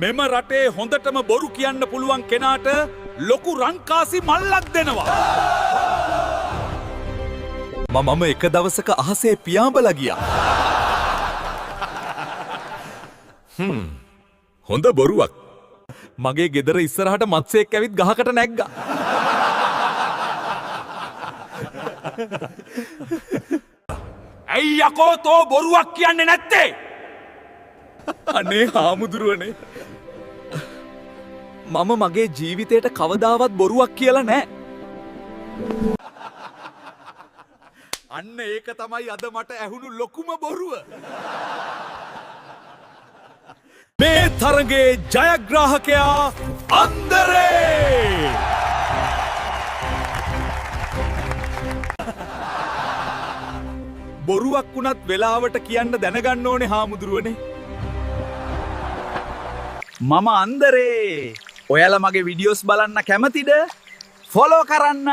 මෙම රටේ හොඳටම බොරු කියන්න පුළුවන් කෙනාට ලොකු රන්කාසි මල්ලක් දෙනවා. මම එක දවසක අහසේ පියාඹලා ගියා. හොඳ බොරුවක්. මගේ ගෙදර ඉස්සරහට මත්ස්‍යයෙක් ඇවිත් ගහකට නැග්ගා. ඇයි යකෝ තෝ බොරුවක් කියන්නේ නැත්තේ? අනේ හාමුදුරුවනේ. මම මගේ ජීවිතේට කවදාවත් බොරුවක් කියලා නෑ. අන්න ඒක තමයි අද මට ඇහුණු ලොකුම බොරුව. මේ තරගේ ජයග්‍රාහකයා අන්දරේ! බොරුවක් වුණත් වෙලාවට කියන්න දැනගන්න ඕනේ හාමුදුරුවනේ. මම අන්දරේ. ඔයාලා මගේ විඩියෝස් බලන්න කැමතිද? ෆොලෝ කරන්න.